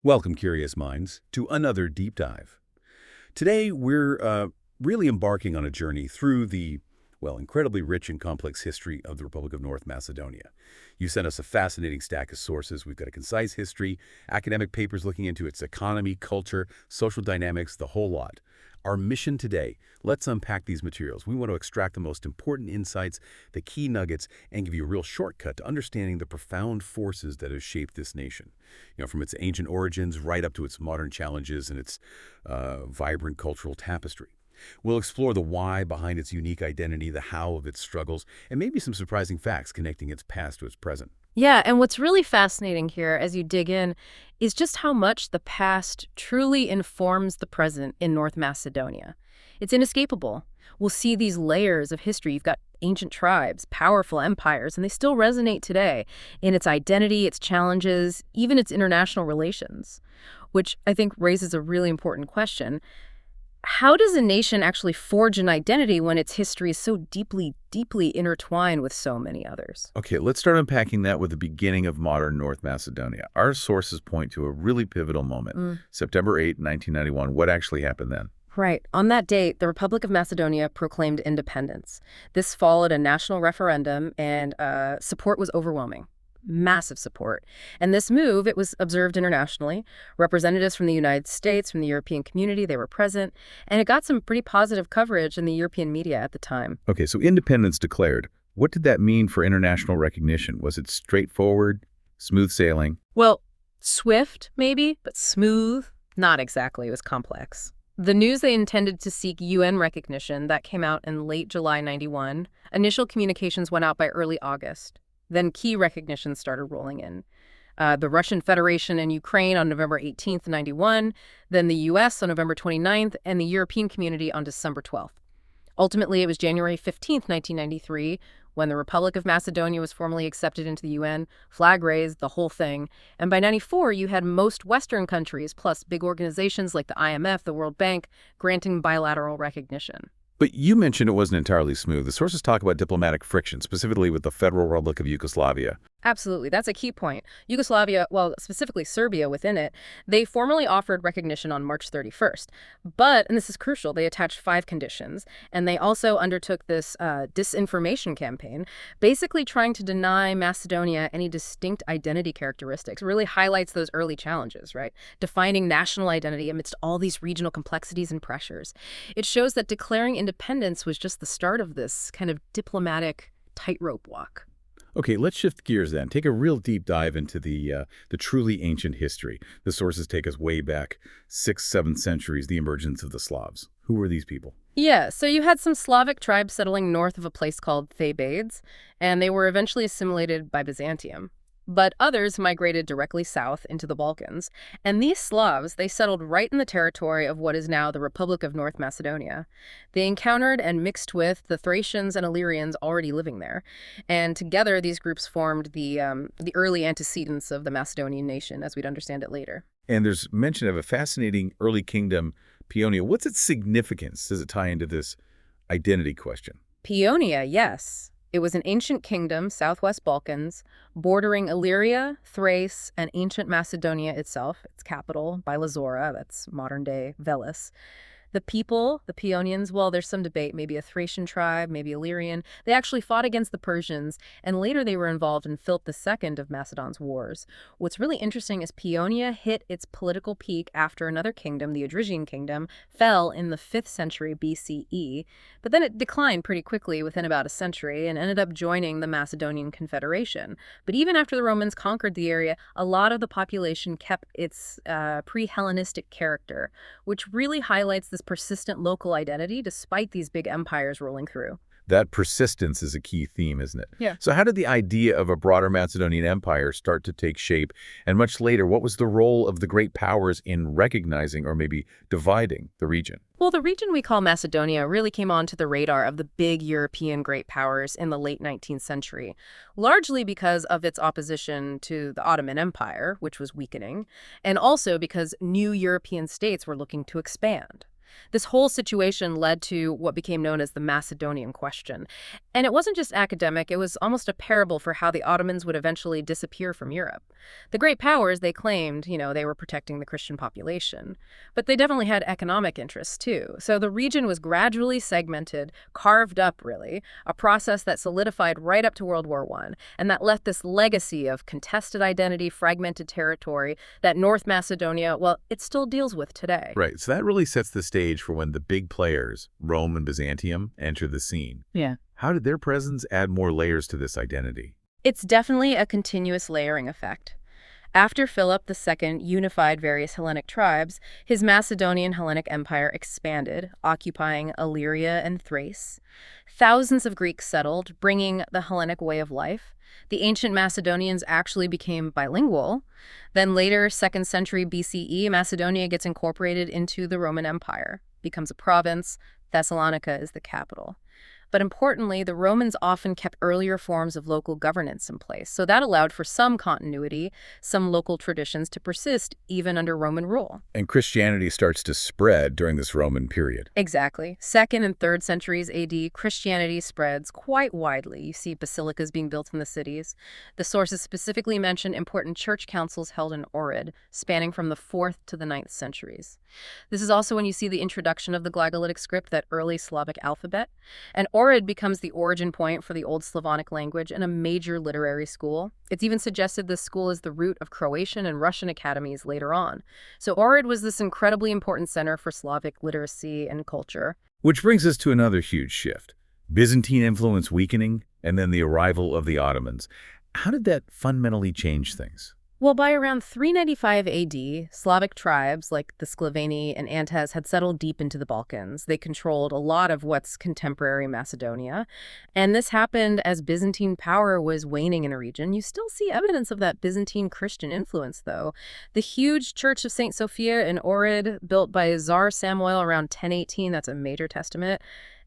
Welcome, curious minds, to another deep dive. Today, we're really embarking on a journey through the, well, incredibly rich and complex history of the Republic of North Macedonia. You sent us a fascinating stack of sources. We've got a concise history, academic papers looking into its economy, culture, social dynamics, the whole lot. Our mission today, let's unpack these materials. We want to extract the most important insights, the key nuggets, and give you a real shortcut to understanding the profound forces that have shaped this nation. From its ancient origins right up to its modern challenges and its vibrant cultural tapestry. We'll explore the why behind its unique identity, the how of its struggles, and maybe some surprising facts connecting its past to its present. Yeah, and what's really fascinating here as you dig in is just how much the past truly informs the present in North Macedonia. It's inescapable. We'll see these layers of history. You've got ancient tribes, powerful empires, and they still resonate today in its identity, its challenges, even its international relations, which I think raises a really important question. How does a nation actually forge an identity when its history is so deeply, deeply intertwined with so many others? Okay, let's start unpacking that with the beginning of modern North Macedonia. Our sources point to a really pivotal moment, September 8, 1991. What actually happened then? Right. On that date, the Republic of Macedonia proclaimed independence. This followed a national referendum, and support was overwhelming. Massive support. And this move, it was observed internationally. Representatives from the United States, from the European community, they were present. And it got some pretty positive coverage in the European media at the time. Okay, so independence declared. What did that mean for international recognition? Was it straightforward, smooth sailing? Well, swift, maybe, but smooth? Not exactly. It was complex. The news they intended to seek UN recognition, that came out in late July 91. Initial communications went out by early August. Then key recognitions started rolling in. The Russian Federation and Ukraine on November 18th, 91, then the U.S. on November 29th, and the European community on December 12th. Ultimately, it was January 15th, 1993, when the Republic of Macedonia was formally accepted into the UN, flag raised, the whole thing. And by 94, you had most Western countries, plus big organizations like the IMF, the World Bank, granting bilateral recognition. But you mentioned it wasn't entirely smooth. The sources talk about diplomatic friction, specifically with the Federal Republic of Yugoslavia. Absolutely. That's a key point. Yugoslavia, well, specifically Serbia within it, they formally offered recognition on March 31st. But, and this is crucial, they attached 5 conditions, and they also undertook this disinformation campaign, basically trying to deny Macedonia any distinct identity characteristics. It really highlights those early challenges, right? Defining national identity amidst all these regional complexities and pressures. It shows that declaring independence was just the start of this kind of diplomatic tightrope walk. Okay, let's shift gears then. Take a real deep dive into the truly ancient history. The sources take us way back, 6th, 7th centuries, the emergence of the Slavs. Who were these people? Yeah, so you had some Slavic tribes settling north of a place called Thebades, and they were eventually assimilated by Byzantium. But others migrated directly south into the Balkans. And these Slavs, they settled right in the territory of what is now the Republic of North Macedonia. They encountered and mixed with the Thracians and Illyrians already living there. And together, these groups formed the early antecedents of the Macedonian nation, as we'd understand it later. And there's mention of a fascinating early kingdom, Paeonia. What's its significance? Does it tie into this identity question? Paeonia, yes. It was an ancient kingdom, southwest Balkans, bordering Illyria, Thrace, and ancient Macedonia itself, its capital, Bilazora, that's modern-day Veles. The people, the Paeonians, well, there's some debate, maybe a Thracian tribe, maybe Illyrian. They actually fought against the Persians, and later they were involved in Philip II of Macedon's wars. What's really interesting is Paeonia hit its political peak after another kingdom, the Odrysian kingdom, fell in the 5th century BCE, but then it declined pretty quickly within about a century and ended up joining the Macedonian Confederation. But even after the Romans conquered the area, a lot of the population kept its pre-Hellenistic character, which really highlights this persistent local identity despite these big empires rolling through. That persistence is a key theme, isn't it? Yeah. So how did the idea of a broader Macedonian empire start to take shape? And much later, what was the role of the great powers in recognizing or maybe dividing the region? Well, the region we call Macedonia really came onto the radar of the big European great powers in the late 19th century, largely because of its opposition to the Ottoman Empire, which was weakening, and also because new European states were looking to expand. This whole situation led to what became known as the Macedonian question. And it wasn't just academic, it was almost a parable for how the Ottomans would eventually disappear from Europe. The great powers, they claimed, they were protecting the Christian population. But they definitely had economic interests, too. So the region was gradually segmented, carved up, really, a process that solidified right up to World War I, and that left this legacy of contested identity, fragmented territory that North Macedonia, well, it still deals with today. Right. So that really sets the stage for when the big players, Rome and Byzantium, enter the scene. Yeah. How did their presence add more layers to this identity? It's definitely a continuous layering effect. After Philip II unified various Hellenic tribes, his Macedonian Hellenic Empire expanded, occupying Illyria and Thrace. Thousands of Greeks settled, bringing the Hellenic way of life. The ancient Macedonians actually became bilingual. Then later, 2nd century BCE, Macedonia gets incorporated into the Roman Empire, becomes a province. Thessalonica is the capital. But importantly, the Romans often kept earlier forms of local governance in place, so that allowed for some continuity, some local traditions to persist even under Roman rule. And Christianity starts to spread during this Roman period. Exactly. 2nd and 3rd centuries AD, Christianity spreads quite widely. You see basilicas being built in the cities. The sources specifically mention important church councils held in Ohrid, spanning from the 4th to the 9th centuries. This is also when you see the introduction of the Glagolitic script, that early Slavic alphabet. And Ohrid becomes the origin point for the Old Slavonic language and a major literary school. It's even suggested this school is the root of Croatian and Russian academies later on. So Ohrid was this incredibly important center for Slavic literacy and culture. Which brings us to another huge shift. Byzantine influence weakening, and then the arrival of the Ottomans. How did that fundamentally change things? Well, by around 395 AD, Slavic tribes like the Sclaveni and Antes had settled deep into the Balkans. They controlled a lot of what's contemporary Macedonia. And this happened as Byzantine power was waning in a region. You still see evidence of that Byzantine Christian influence, though. The huge Church of St. Sophia in Ohrid, built by Tsar Samuil around 1018, that's a major testament.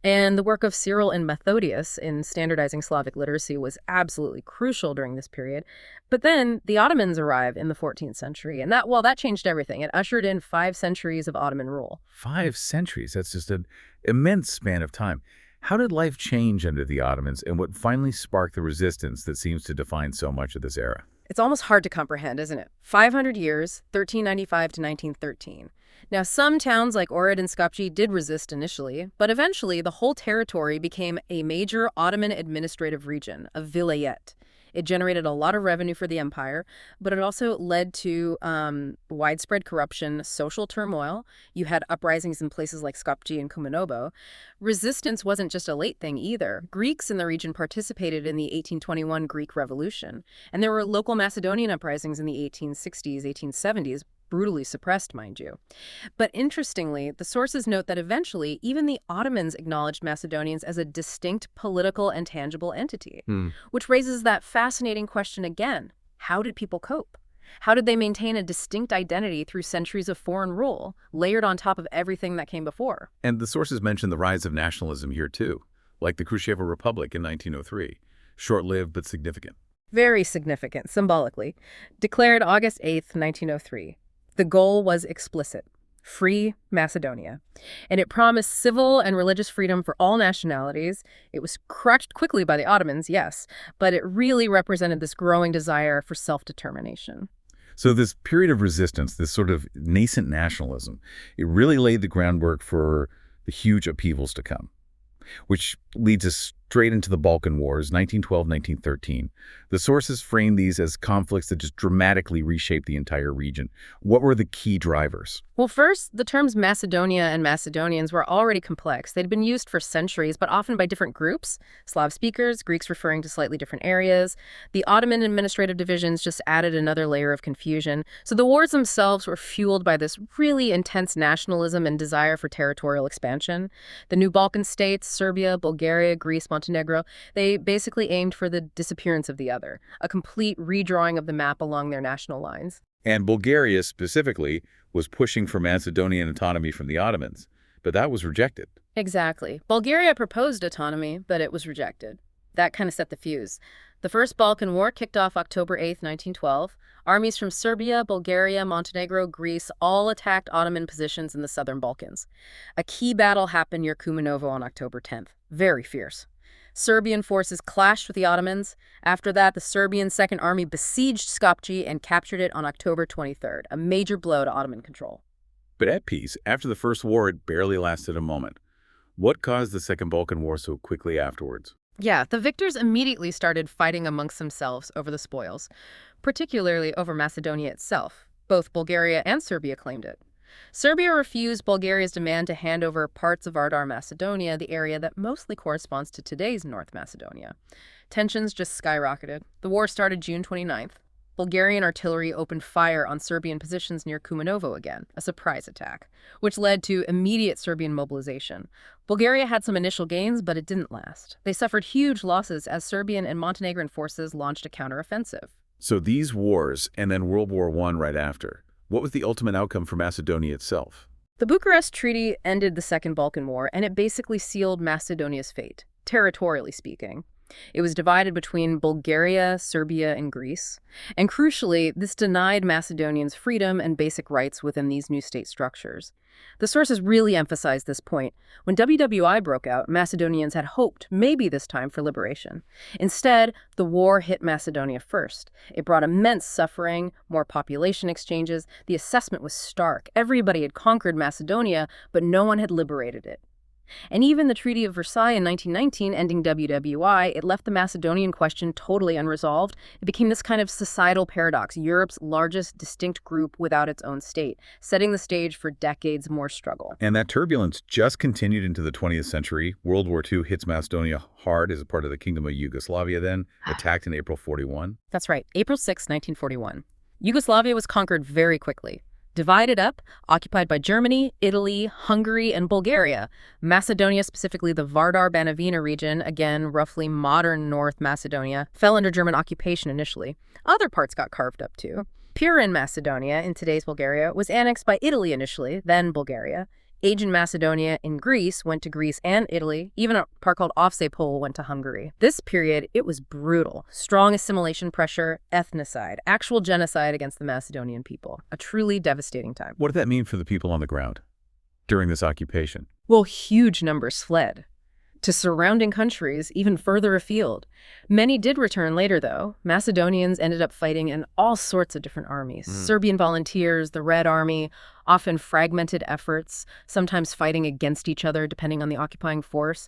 And the work of Cyril and Methodius in standardizing Slavic literacy was absolutely crucial during this period. But then the Ottomans arrive in the 14th century, and that changed everything. It ushered in 5 centuries of Ottoman rule. 5 centuries? That's just an immense span of time. How did life change under the Ottomans, and what finally sparked the resistance that seems to define so much of this era? It's almost hard to comprehend, isn't it? 500 years, 1395 to 1913. Now, some towns like Ohrid and Skopje did resist initially, but eventually the whole territory became a major Ottoman administrative region, a vilayet. It generated a lot of revenue for the empire, but it also led to widespread corruption, social turmoil. You had uprisings in places like Skopje and Kumanovo. Resistance wasn't just a late thing either. Greeks in the region participated in the 1821 Greek Revolution, and there were local Macedonian uprisings in the 1860s, 1870s, brutally suppressed, mind you. But interestingly, the sources note that eventually even the Ottomans acknowledged Macedonians as a distinct political and tangible entity, which raises that fascinating question again. How did people cope? How did they maintain a distinct identity through centuries of foreign rule, layered on top of everything that came before? And the sources mention the rise of nationalism here too, like the Khrushchev Republic in 1903. Short-lived but significant. Very significant, symbolically. Declared August 8th, 1903. The goal was explicit: free Macedonia. And it promised civil and religious freedom for all nationalities. It was crushed quickly by the Ottomans, yes, but it really represented this growing desire for self-determination. So this period of resistance, this sort of nascent nationalism, it really laid the groundwork for the huge upheavals to come, which leads us straight into the Balkan Wars, 1912-1913. The sources frame these as conflicts that just dramatically reshaped the entire region. What were the key drivers? Well, first, the terms Macedonia and Macedonians were already complex. They'd been used for centuries, but often by different groups. Slav speakers, Greeks referring to slightly different areas. The Ottoman administrative divisions just added another layer of confusion. So the wars themselves were fueled by this really intense nationalism and desire for territorial expansion. The new Balkan states, Serbia, Bulgaria, Greece, Montenegro, they basically aimed for the disappearance of the other, a complete redrawing of the map along their national lines. And Bulgaria specifically was pushing for Macedonian autonomy from the Ottomans, but that was rejected. Exactly. Bulgaria proposed autonomy, but it was rejected. That kind of set the fuse. The First Balkan War kicked off October 8, 1912. Armies from Serbia, Bulgaria, Montenegro, Greece all attacked Ottoman positions in the southern Balkans. A key battle happened near Kumanovo on October 10th. Very fierce. Serbian forces clashed with the Ottomans. After that, the Serbian Second Army besieged Skopje and captured it on October 23rd, a major blow to Ottoman control. But at peace, after the First War, it barely lasted a moment. What caused the Second Balkan War so quickly afterwards? Yeah, the victors immediately started fighting amongst themselves over the spoils, particularly over Macedonia itself. Both Bulgaria and Serbia claimed it. Serbia refused Bulgaria's demand to hand over parts of Vardar, Macedonia, the area that mostly corresponds to today's North Macedonia. Tensions just skyrocketed. The war started June 29th. Bulgarian artillery opened fire on Serbian positions near Kumanovo again, a surprise attack, which led to immediate Serbian mobilization. Bulgaria had some initial gains, but it didn't last. They suffered huge losses as Serbian and Montenegrin forces launched a counteroffensive. So these wars, and then World War I right after, what was the ultimate outcome for Macedonia itself? The Bucharest Treaty ended the Second Balkan War, and it basically sealed Macedonia's fate, territorially speaking. It was divided between Bulgaria, Serbia, and Greece. And crucially, this denied Macedonians freedom and basic rights within these new state structures. The sources really emphasize this point. When WWI broke out, Macedonians had hoped, maybe this time, for liberation. Instead, the war hit Macedonia first. It brought immense suffering, more population exchanges. The assessment was stark. Everybody had conquered Macedonia, but no one had liberated it. And even the Treaty of Versailles in 1919, ending WWI, it left the Macedonian question totally unresolved. It became this kind of societal paradox, Europe's largest distinct group without its own state, setting the stage for decades more struggle. And that turbulence just continued into the 20th century. World War II hits Macedonia hard as a part of the Kingdom of Yugoslavia then, attacked in April 41. That's right, April 6, 1941. Yugoslavia was conquered very quickly. Divided up, occupied by Germany, Italy, Hungary, and Bulgaria. Macedonia, specifically the Vardar-Banovina region, again, roughly modern North Macedonia, fell under German occupation initially. Other parts got carved up too. Pirin Macedonia, in today's Bulgaria, was annexed by Italy initially, then Bulgaria. Aegean Macedonia in Greece went to Greece and Italy. Even a part called Offsepol went to Hungary. This period, it was brutal. Strong assimilation pressure, ethnocide, actual genocide against the Macedonian people. A truly devastating time. What did that mean for the people on the ground during this occupation? Well, huge numbers fled to surrounding countries, even further afield. Many did return later, though. Macedonians ended up fighting in all sorts of different armies. Serbian volunteers, the Red Army, often fragmented efforts, sometimes fighting against each other depending on the occupying force.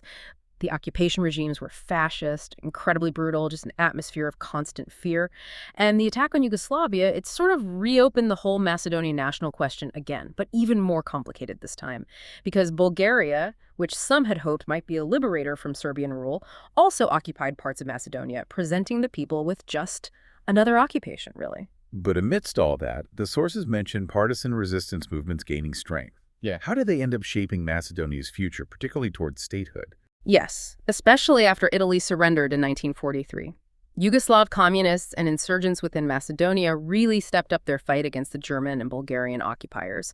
The occupation regimes were fascist, incredibly brutal, just an atmosphere of constant fear. And the attack on Yugoslavia, it sort of reopened the whole Macedonian national question again, but even more complicated this time. Because Bulgaria, which some had hoped might be a liberator from Serbian rule, also occupied parts of Macedonia, presenting the people with just another occupation, really. But amidst all that, the sources mention partisan resistance movements gaining strength. Yeah. How did they end up shaping Macedonia's future, particularly towards statehood? Yes, especially after Italy surrendered in 1943. Yugoslav communists and insurgents within Macedonia really stepped up their fight against the German and Bulgarian occupiers.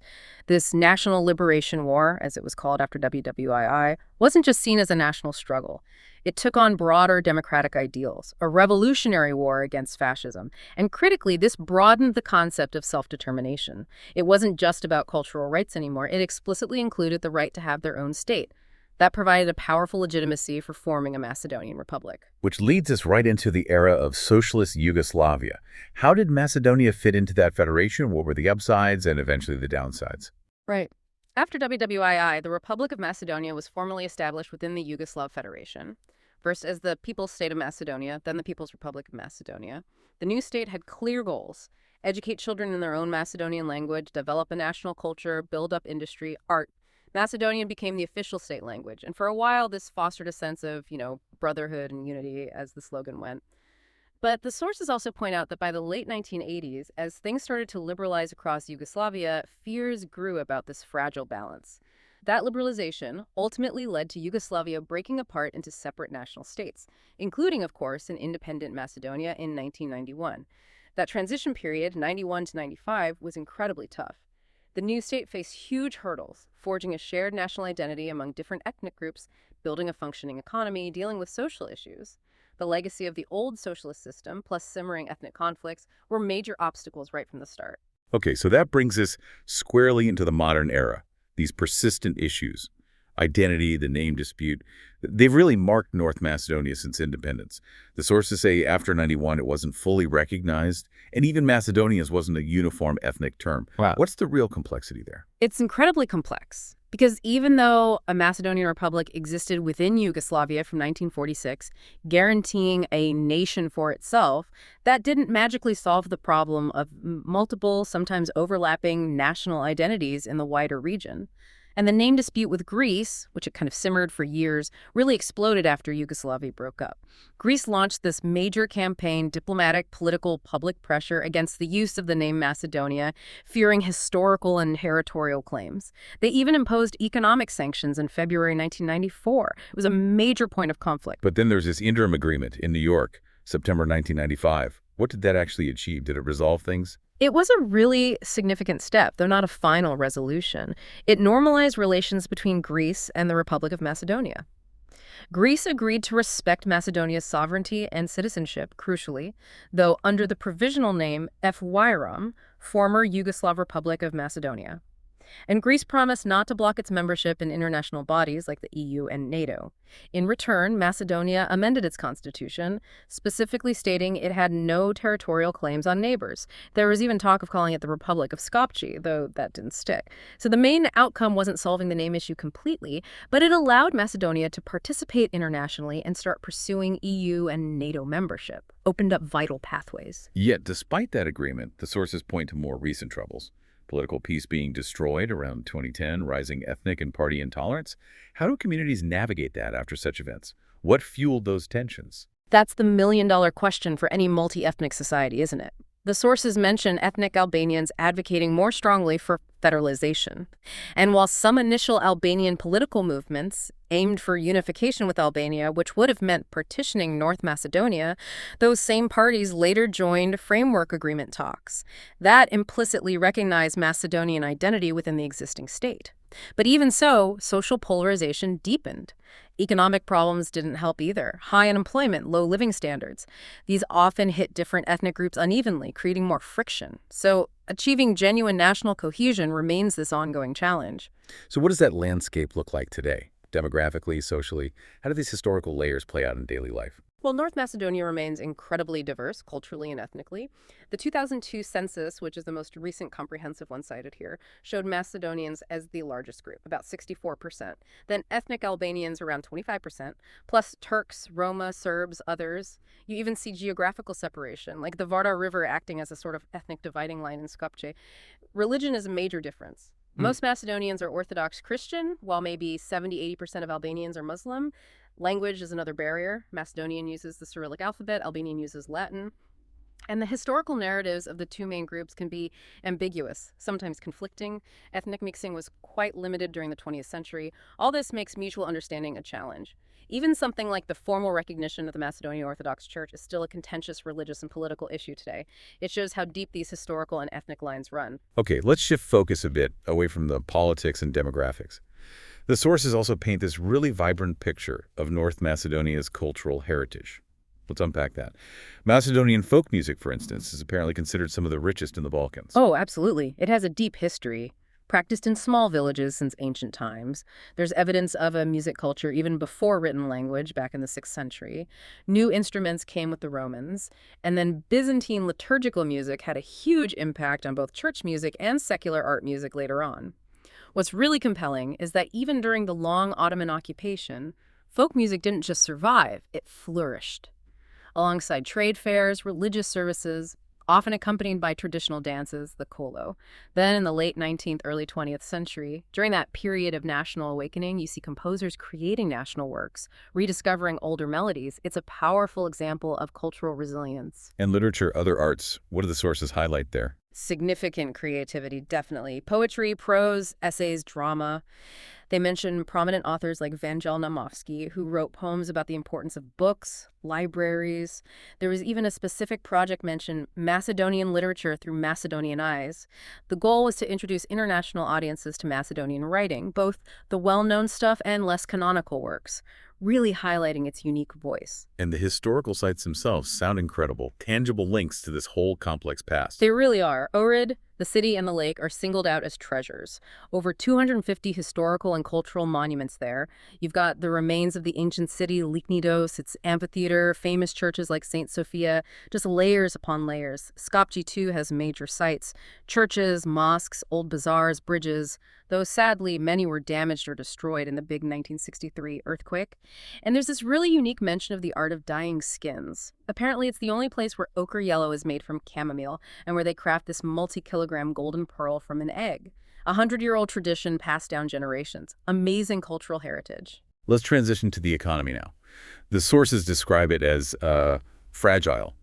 This National Liberation War, as it was called after WWII, wasn't just seen as a national struggle. It took on broader democratic ideals, a revolutionary war against fascism. And critically, this broadened the concept of self-determination. It wasn't just about cultural rights anymore. It explicitly included the right to have their own state. That provided a powerful legitimacy for forming a Macedonian republic. Which leads us right into the era of Socialist Yugoslavia. How did Macedonia fit into that federation? What were the upsides and eventually the downsides? Right. After WWII, the Republic of Macedonia was formally established within the Yugoslav Federation. First as the People's State of Macedonia, then the People's Republic of Macedonia. The new state had clear goals: educate children in their own Macedonian language, develop a national culture, build up industry, art. Macedonian became the official state language, and for a while this fostered a sense of, brotherhood and unity, as the slogan went. But the sources also point out that by the late 1980s, as things started to liberalize across Yugoslavia, fears grew about this fragile balance. That liberalization ultimately led to Yugoslavia breaking apart into separate national states, including, of course, an independent Macedonia in 1991. That transition period, 91 to 95, was incredibly tough. The new state faced huge hurdles, forging a shared national identity among different ethnic groups, building a functioning economy, dealing with social issues. the legacy of the old socialist system, plus simmering ethnic conflicts, were major obstacles right from the start. Okay, so that brings us squarely into the modern era. These persistent issues, identity, the name dispute, they've really marked North Macedonia since independence. The sources say after 91 it wasn't fully recognized, and even Macedonians wasn't a uniform ethnic term. Wow. What's the real complexity there? It's incredibly complex because even though a Macedonian republic existed within Yugoslavia from 1946, guaranteeing a nation for itself, that didn't magically solve the problem of multiple, sometimes overlapping national identities in the wider region. And the name dispute with Greece, which had kind of simmered for years, really exploded after Yugoslavia broke up. Greece launched this major campaign, diplomatic, political, public pressure against the use of the name Macedonia, fearing historical and territorial claims. They even imposed economic sanctions in February 1994. It was a major point of conflict. But then there's this interim agreement in New York, September 1995. What did that actually achieve? Did it resolve things? It was a really significant step, though not a final resolution. It normalized relations between Greece and the Republic of Macedonia. Greece agreed to respect Macedonia's sovereignty and citizenship, crucially, though under the provisional name FYROM, former Yugoslav Republic of Macedonia. And Greece promised not to block its membership in international bodies like the EU and NATO. In return, Macedonia amended its constitution, specifically stating it had no territorial claims on neighbors. There was even talk of calling it the Republic of Skopje, though that didn't stick. So the main outcome wasn't solving the name issue completely, but it allowed Macedonia to participate internationally and start pursuing EU and NATO membership, opened up vital pathways. Yet, despite that agreement, the sources point to more recent troubles. Political peace being destroyed around 2010, rising ethnic and party intolerance. How do communities navigate that after such events? What fueled those tensions? That's the million-dollar question for any multi-ethnic society, isn't it? The sources mention ethnic Albanians advocating more strongly for federalization. And while some initial Albanian political movements aimed for unification with Albania, which would have meant partitioning North Macedonia, those same parties later joined framework agreement talks. That implicitly recognized Macedonian identity within the existing state. But even so, social polarization deepened. Economic problems didn't help either. High unemployment, low living standards. These often hit different ethnic groups unevenly, creating more friction. So achieving genuine national cohesion remains this ongoing challenge. So what does that landscape look like today? Demographically, socially, how do these historical layers play out in daily life? Well, North Macedonia remains incredibly diverse culturally and ethnically. The 2002 census, which is the most recent comprehensive one cited here, showed Macedonians as the largest group, about 64%. Then ethnic Albanians around 25%, plus Turks, Roma, Serbs, others. You even see geographical separation, like the Vardar River acting as a sort of ethnic dividing line in Skopje. Religion is a major difference. Most Macedonians are Orthodox Christian, while maybe 70–80% of Albanians are Muslim. Language is another barrier. Macedonian uses the Cyrillic alphabet, Albanian uses Latin. And the historical narratives of the two main groups can be ambiguous, sometimes conflicting. Ethnic mixing was quite limited during the 20th century. All this makes mutual understanding a challenge. Even something like the formal recognition of the Macedonian Orthodox Church is still a contentious religious and political issue today. It shows how deep these historical and ethnic lines run. Okay, let's shift focus a bit away from the politics and demographics. The sources also paint this really vibrant picture of North Macedonia's cultural heritage. Let's unpack that. Macedonian folk music, for instance, is apparently considered some of the richest in the Balkans. Oh, absolutely. It has a deep history, practiced in small villages since ancient times. There's evidence of a music culture even before written language back in the 6th century. New instruments came with the Romans, and then Byzantine liturgical music had a huge impact on both church music and secular art music later on. What's really compelling is that even during the long Ottoman occupation, folk music didn't just survive, it flourished. Alongside trade fairs, religious services, often accompanied by traditional dances, the kolo. Then in the late 19th, early 20th century, during that period of national awakening, you see composers creating national works, rediscovering older melodies. It's a powerful example of cultural resilience. And literature, other arts, what do the sources highlight there? Significant creativity, definitely. Poetry, prose, essays, drama. They mention prominent authors like Vanjel Naumovsky, who wrote poems about the importance of books, libraries. There was even a specific project mentioned, Macedonian literature through Macedonian eyes. The goal was to introduce international audiences to Macedonian writing, both the well-known stuff and less canonical works, really highlighting its unique voice. And the historical sites themselves sound incredible, tangible links to this whole complex past. They really are. Ohrid, the city, and the lake are singled out as treasures. Over 250 historical and cultural monuments there. You've got the remains of the ancient city, Lycnidos, its amphitheater, famous churches like St. Sophia, just layers upon layers. Skopje, too, has major sites. Churches, mosques, old bazaars, bridges, though sadly many were damaged or destroyed in the big 1963 earthquake. And there's this really unique mention of the art of dyeing skins. Apparently it's the only place where ochre yellow is made from chamomile and where they craft this multi-kilogram golden pearl from an egg. 100-year-old tradition passed down generations. Amazing cultural heritage. Let's transition to the economy now. The sources describe it as fragile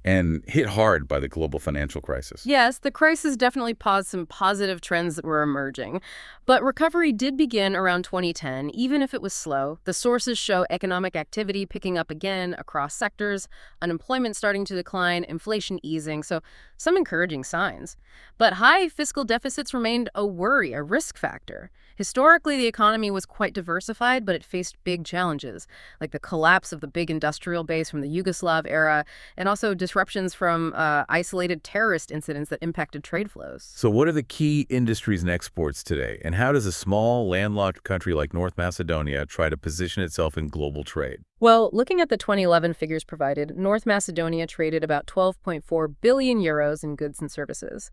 and hit hard by the global financial crisis. Yes, the crisis definitely paused some positive trends that were emerging. But recovery did begin around 2010, even if it was slow. The sources show economic activity picking up again across sectors, unemployment starting to decline, inflation easing, so some encouraging signs. But high fiscal deficits remained a worry, a risk factor. Historically, the economy was quite diversified, but it faced big challenges, like the collapse of the big industrial base from the Yugoslav era, and also disruptions from isolated terrorist incidents that impacted trade flows. So what are the key industries and exports today? And how does a small, landlocked country like North Macedonia try to position itself in global trade? Well, looking at the 2011 figures provided, North Macedonia traded about 12.4 billion euros in goods and services.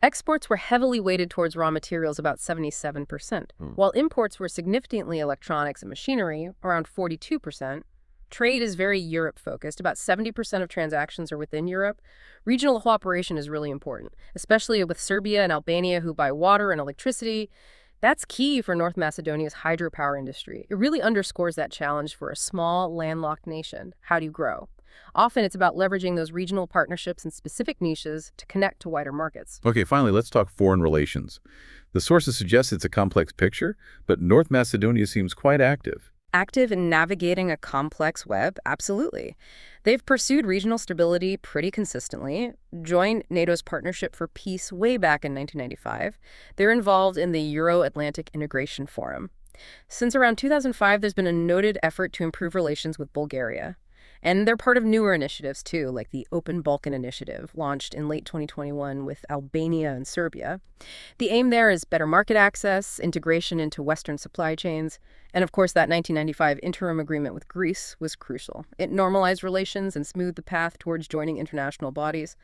Exports were heavily weighted towards raw materials, about 77%, while imports were significantly electronics and machinery, around 42%. Trade is very Europe-focused. About 70% of transactions are within Europe. Regional cooperation is really important, especially with Serbia and Albania, who buy water and electricity. That's key for North Macedonia's hydropower industry. It really underscores that challenge for a small, landlocked nation. How do you grow? Often it's about leveraging those regional partnerships in specific niches to connect to wider markets. Okay, finally, let's talk foreign relations. The sources suggest it's a complex picture, but North Macedonia seems quite active. Active in navigating a complex web? Absolutely. They've pursued regional stability pretty consistently, joined NATO's Partnership for Peace way back in 1995. They're involved in the Euro-Atlantic Integration Forum. Since around 2005, there's been a noted effort to improve relations with Bulgaria. And they're part of newer initiatives, too, like the Open Balkan Initiative, launched in late 2021 with Albania and Serbia. The aim there is better market access, integration into Western supply chains, and of course that 1995 interim agreement with Greece was crucial. It normalized relations and smoothed the path towards joining international bodies.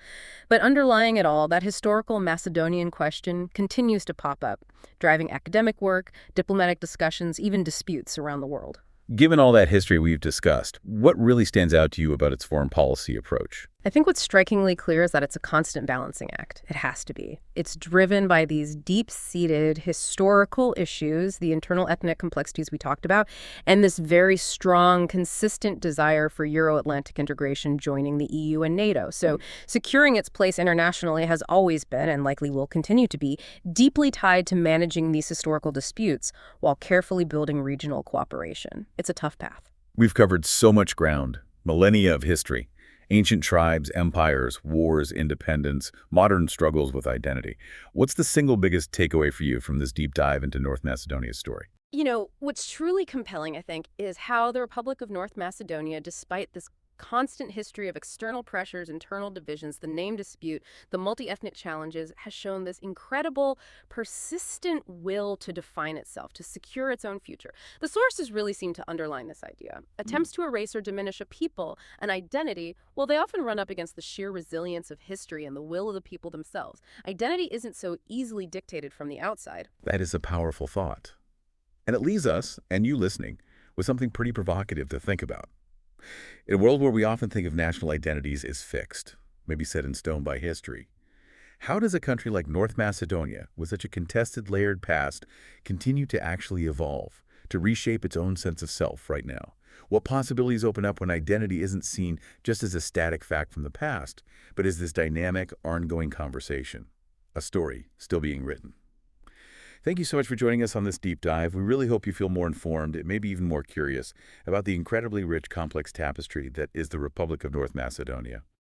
But underlying it all, that historical Macedonian question continues to pop up, driving academic work, diplomatic discussions, even disputes around the world. Given all that history we've discussed, what really stands out to you about its foreign policy approach? I think what's strikingly clear is that it's a constant balancing act. It has to be. It's driven by these deep-seated historical issues, the internal ethnic complexities we talked about, and this very strong, consistent desire for Euro-Atlantic integration joining the EU and NATO. So securing its place internationally has always been, and likely will continue to be, deeply tied to managing these historical disputes while carefully building regional cooperation. It's a tough path. We've covered so much ground, millennia of history. Ancient tribes, empires, wars, independence, modern struggles with identity. What's the single biggest takeaway for you from this deep dive into North Macedonia's story? You know, what's truly compelling, I think, is how the Republic of North Macedonia, despite this constant history of external pressures, internal divisions, the name dispute, the multi-ethnic challenges, has shown this incredible, persistent will to define itself, to secure its own future. The sources really seem to underline this idea. Attempts to erase or diminish a people, an identity, well, they often run up against the sheer resilience of history and the will of the people themselves. Identity isn't so easily dictated from the outside. That is a powerful thought. And it leaves us, and you listening, with something pretty provocative to think about. In a world where we often think of national identities as fixed, maybe set in stone by history, how does a country like North Macedonia, with such a contested, layered past, continue to actually evolve, to reshape its own sense of self right now? What possibilities open up when identity isn't seen just as a static fact from the past, but as this dynamic, ongoing conversation, a story still being written? Thank you so much for joining us on this deep dive. We really hope you feel more informed, maybe even more curious, about the incredibly rich, complex tapestry that is the Republic of North Macedonia.